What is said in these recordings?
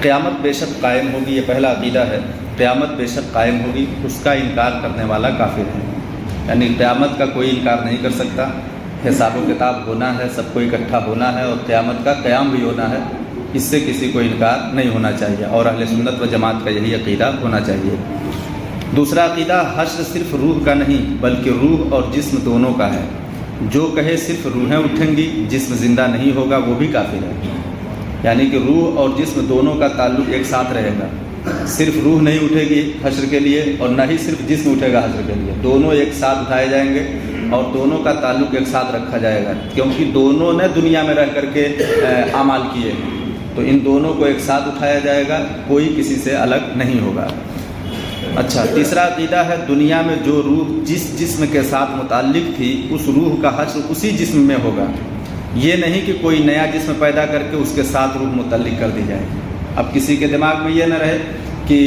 قیامت بے شک قائم ہوگی، یہ پہلا عقیدہ ہے، قیامت بے شک قائم ہوگی، اس کا انکار کرنے والا کافر ہے۔ یعنی قیامت کا کوئی انکار نہیں کر سکتا، حساب و کتاب ہونا ہے، سب کو اکٹھا ہونا ہے، اور قیامت کا قیام بھی ہونا ہے، اس سے کسی کو انکار نہیں ہونا چاہیے، اور اہل سنت و جماعت کا یہی عقیدہ ہونا چاہیے۔ دوسرا عقیدہ، حشر صرف روح کا نہیں بلکہ روح اور جسم دونوں کا ہے۔ جو کہے صرف روحیں اٹھیں گی، جسم زندہ نہیں ہوگا، وہ بھی کافر ہے۔ یعنی کہ روح اور جسم دونوں کا تعلق ایک ساتھ رہے گا، صرف روح نہیں اٹھے گی حشر کے لیے، اور نہ ہی صرف جسم اٹھے گا حشر کے لیے، دونوں ایک ساتھ اٹھائے جائیں گے اور دونوں کا تعلق ایک ساتھ رکھا جائے گا، کیونکہ دونوں نے دنیا میں رہ کر کے اعمال کیے ہیں، تو ان دونوں کو ایک ساتھ اٹھایا جائے گا، کوئی کسی سے الگ نہیں ہوگا۔ اچھا، تیسرا عقیدہ ہے، دنیا میں جو روح جس جسم کے ساتھ متعلق تھی، اس روح کا حشر اسی جسم میں ہوگا، یہ نہیں کہ کوئی نیا جسم پیدا کر کے اس کے ساتھ روح متعلق کر دی جائے۔ اب کسی کے دماغ میں یہ نہ رہے کہ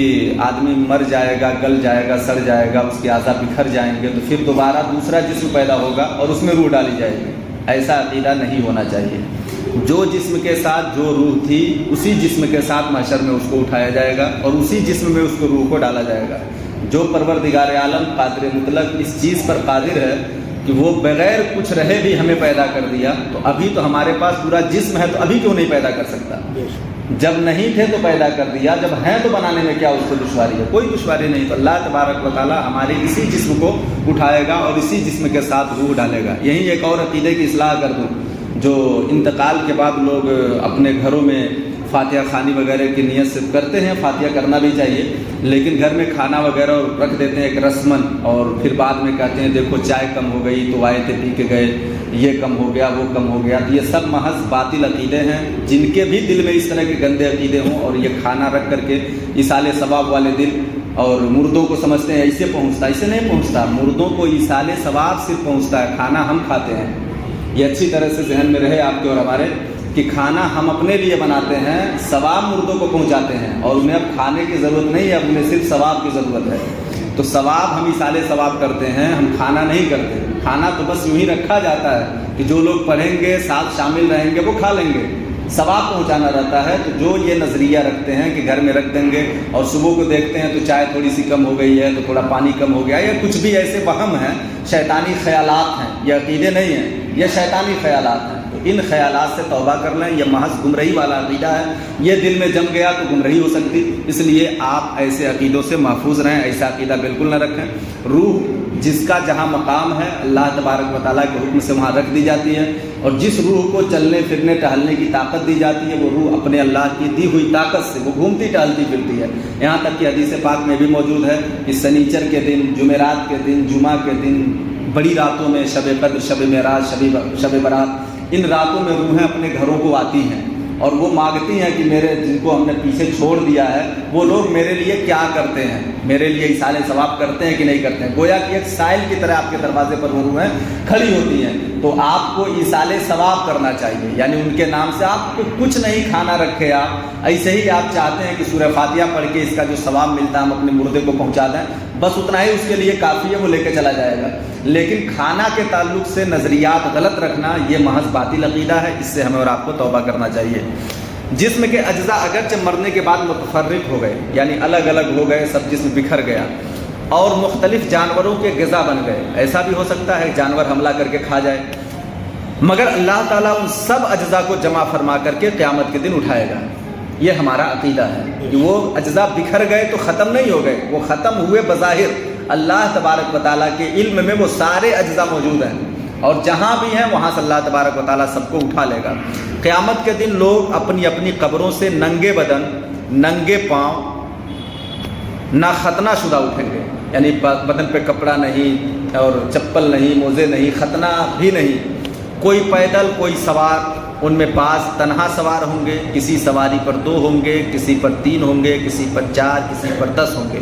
آدمی مر جائے گا، گل جائے گا، سڑ جائے گا، اس کے اعضاء بکھر جائیں گے، تو پھر دوبارہ دوسرا جسم پیدا ہوگا اور اس میں روح ڈالی جائے گی، ایسا عقیدہ نہیں ہونا چاہیے۔ جو جسم کے ساتھ جو روح تھی، اسی جسم کے ساتھ محشر میں اس کو اٹھایا جائے گا اور اسی جسم میں اس کو روح کو ڈالا جائے گا۔ جو پروردگار عالم قادر مطلق اس چیز پر قادر ہے کہ وہ بغیر کچھ رہے بھی ہمیں پیدا کر دیا، تو ابھی تو ہمارے پاس پورا جسم ہے، تو ابھی کیوں نہیں پیدا کر سکتا؟ جب نہیں تھے تو پیدا کر دیا، جب ہیں تو بنانے میں کیا اس کو دشواری ہے؟ کوئی دشواری نہیں۔ تو اللہ تبارک و تعالی ہمارے اسی جسم کو اٹھائے گا اور اسی جسم کے ساتھ روح ڈالے گا۔ یہیں ایک اور عقیدے کی اصلاح کر دوں، جو انتقال کے بعد لوگ اپنے گھروں میں فاتحہ خوانی وغیرہ کی نیت سے کرتے ہیں، فاتحہ کرنا بھی چاہیے، لیکن گھر میں کھانا وغیرہ رکھ دیتے ہیں ایک رسمن، اور پھر بعد میں کہتے ہیں دیکھو چائے کم ہو گئی تو آئے تھے پی کے گئے، یہ کم ہو گیا، وہ کم ہو گیا۔ یہ سب محض باطل عقیدے ہیں، جن کے بھی دل میں اس طرح کے گندے عقیدے ہوں اور یہ کھانا رکھ کر کے ایصال ثواب والے دل، اور مردوں کو سمجھتے ہیں ایسے پہنچتا، ایسے نہیں پہنچتا۔ مردوں کو ایصال ثواب صرف پہنچتا ہے، کھانا ہم کھاتے ہیں۔ یہ اچھی طرح سے ذہن میں رہے آپ کے اور ہمارے کہ کھانا ہم اپنے لیے بناتے ہیں، ثواب مردوں کو پہنچاتے ہیں، اور انہیں اب کھانے کی ضرورت نہیں ہے، اب انہیں صرف ثواب کی ضرورت ہے۔ تو ثواب ہم ایصال ثواب کرتے ہیں، ہم کھانا نہیں کرتے۔ کھانا تو بس یوں ہی رکھا جاتا ہے کہ جو لوگ پڑھیں گے، ساتھ شامل رہیں گے، وہ کھا لیں گے، ثواب پہنچانا رہتا ہے۔ تو جو یہ نظریہ رکھتے ہیں کہ گھر میں رکھ دیں گے اور صبح کو دیکھتے ہیں تو چائے تھوڑی سی کم ہو گئی ہے، تو تھوڑا پانی کم ہو گیا، یا کچھ بھی ایسے وہم ہیں، شیطانی خیالات ہیں، یہ عقیدے نہیں ہیں، یہ شیطانی خیالات ہیں۔ تو ان خیالات سے توبہ کر لیں، یہ محض گمراہی والا عقیدہ ہے، یہ دل میں جم گیا تو گمراہی ہو سکتی، اس لیے آپ ایسے عقیدوں سے محفوظ رہیں، ایسا عقیدہ بالکل نہ رکھیں۔ روح جس کا جہاں مقام ہے، اللہ تبارک و تعالیٰ کے حکم سے وہاں رکھ دی جاتی ہے، اور جس روح کو چلنے پھرنے ٹہلنے کی طاقت دی جاتی ہے، وہ روح اپنے اللہ کی دی ہوئی طاقت سے وہ گھومتی ٹہلتی پھرتی ہے۔ یہاں تک کہ حدیث پاک میں بھی موجود ہے کہ سنیچر کے دن، جمعرات کے دن، جمعہ کے دن، بڑی راتوں میں، شب قدر، شب معراج، شب برات، ان راتوں میں روحیں اپنے گھروں کو آتی ہیں اور وہ مانگتی ہیں کہ میرے جن کو ہم نے پیچھے چھوڑ دیا ہے، وہ لوگ میرے لیے کیا کرتے ہیں، میرے لیے ایصال ثواب کرتے ہیں کہ نہیں کرتے ہیں۔ گویا کہ ایک سائل کی طرح آپ کے دروازے پر وہ روحیں کھڑی ہوتی ہیں، تو آپ کو ایصال ثواب کرنا چاہیے، یعنی ان کے نام سے آپ کو کچھ نہیں کھانا رکھے، آپ ایسے ہی آپ چاہتے ہیں کہ سورہ فاتحہ پڑھ کے اس کا جو ثواب ملتا ہے ہم اپنے مردے کو پہنچا دیں، بس اتنا ہی اس کے لیے کافی ہے، وہ لے کے چلا جائے گا۔ لیکن کھانا کے تعلق سے نظریات غلط رکھنا یہ محض باطل عقیدہ ہے، اس سے ہمیں اور آپ کو توبہ کرنا چاہیے۔ جسم کے اجزاء اگرچہ مرنے کے بعد متفرق ہو گئے، یعنی الگ الگ ہو گئے، سب جسم بکھر گیا، اور مختلف جانوروں کے غذا بن گئے، ایسا بھی ہو سکتا ہے جانور حملہ کر کے کھا جائے، مگر اللہ تعالیٰ ان سب اجزاء کو جمع فرما کر کے قیامت کے دن اٹھائے گا۔ یہ ہمارا عقیدہ ہے کہ وہ اجزاء بکھر گئے تو ختم نہیں ہو گئے، وہ ختم ہوئے بظاہر، اللہ تبارک و تعالیٰ کے علم میں وہ سارے اجزاء موجود ہیں، اور جہاں بھی ہیں وہاں سے اللہ تبارک و تعالیٰ سب کو اٹھا لے گا۔ قیامت کے دن لوگ اپنی اپنی قبروں سے ننگے بدن، ننگے پاؤں، نہ ختنہ شدہ اٹھیں گے، یعنی بدن پہ کپڑا نہیں اور چپل نہیں، موزے نہیں، ختنہ بھی نہیں، کوئی پیدل کوئی سوار، ان میں بعض تنہا سوار ہوں گے، کسی سواری پر 2 ہوں گے، کسی پر 3 ہوں گے، کسی پر 4، کسی پر 10 ہوں گے،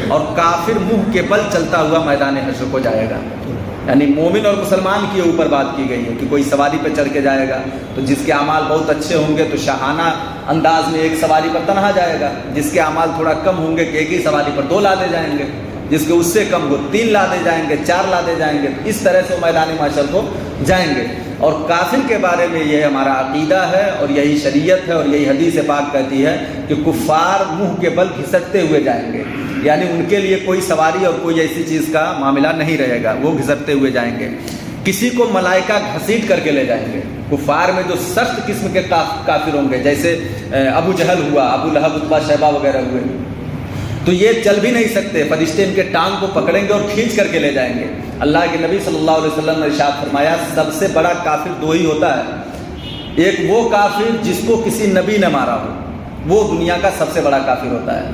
اور کافر منہ کے بل چلتا ہوا میدان حشر کو جائے گا۔ یعنی مومن اور مسلمان کے اوپر بات کی گئی ہے کہ کوئی سواری پہ چڑھ کے جائے گا، تو جس کے اعمال بہت اچھے ہوں گے تو شاہانہ انداز میں ایک سواری پر تنہا جائے گا، جس کے اعمال تھوڑا کم ہوں گے کہ ایک ہی سواری پر 2 لادے جائیں گے، جس کے اس سے کم ہو 3 لادے جائیں گے، 4 لادے جائیں گے، اس طرح سے وہ میدان محشر کو جائیں گے۔ اور کافر کے بارے میں یہ ہمارا عقیدہ ہے اور یہی شریعت ہے اور یہی حدیث پاک کہتی ہے کہ کفار منہ کے بل گھسٹتے ہوئے جائیں گے، یعنی ان کے لیے کوئی سواری اور کوئی ایسی چیز کا معاملہ نہیں رہے گا، وہ گھسٹتے ہوئے جائیں گے۔ کسی کو ملائکہ گھسیٹ کر کے لے جائیں گے۔ کفار میں جو سخت قسم کے کافر ہوں گے، جیسے ابو جہل ہوا، ابو لہب، عتبہ، شیبہ وغیرہ ہوئے، تو یہ چل بھی نہیں سکتے، فرشتے ان کے ٹانگ کو پکڑیں گے اور کھینچ کر کے لے جائیں گے۔ اللہ کے نبی صلی اللہ علیہ وسلم نے ارشاد فرمایا سب سے بڑا کافر دو ہی ہوتا ہے، ایک وہ کافر جس کو کسی نبی نے مارا ہو، وہ دنیا کا سب سے بڑا کافر ہوتا ہے،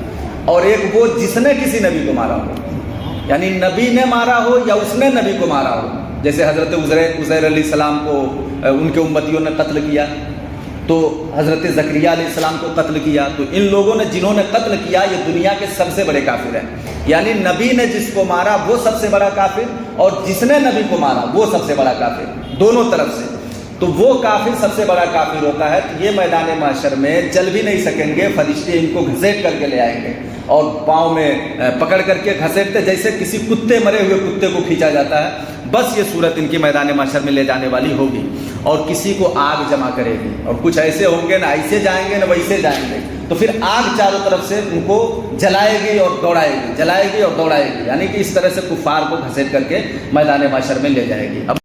اور ایک وہ جس نے کسی نبی کو مارا ہو، یعنی نبی نے مارا ہو یا اس نے نبی کو مارا ہو۔ جیسے حضرت عزیر علیہ السلام کو ان کے امتیوں نے قتل کیا، تو حضرت زکریہ علیہ السلام کو قتل کیا، تو ان لوگوں نے جنہوں نے قتل کیا یہ دنیا کے سب سے بڑے کافر ہیں، یعنی نبی نے جس کو مارا وہ سب سے بڑا کافر، اور جس نے نبی کو مارا وہ سب سے بڑا کافر، دونوں طرف سے، تو وہ کافر سب سے بڑا کافر ہوتا ہے۔ تو یہ میدان محشر میں چل بھی نہیں سکیں گے، فرشتے ان کو گھسیٹ کر کے لے آئیں گے اور پاؤں میں پکڑ کر کے گھسیٹتے جیسے کسی کتے، مرے ہوئے کتے کو کھینچا جاتا ہے، بس یہ صورت ان کی میدان محشر میں لے جانے والی ہوگی، اور کسی کو آگ جمع کرے گی، اور کچھ ایسے ہوں گے نہ ایسے جائیں گے نہ ویسے جائیں گے، تو پھر آگ چاروں طرف سے ان کو جلائے گی اور دوڑائے گی، جلائے گی اور دوڑائے گی، یعنی کہ اس طرح سے کفار کو گھسیٹ کر کے میدان محشر میں لے جائے گی۔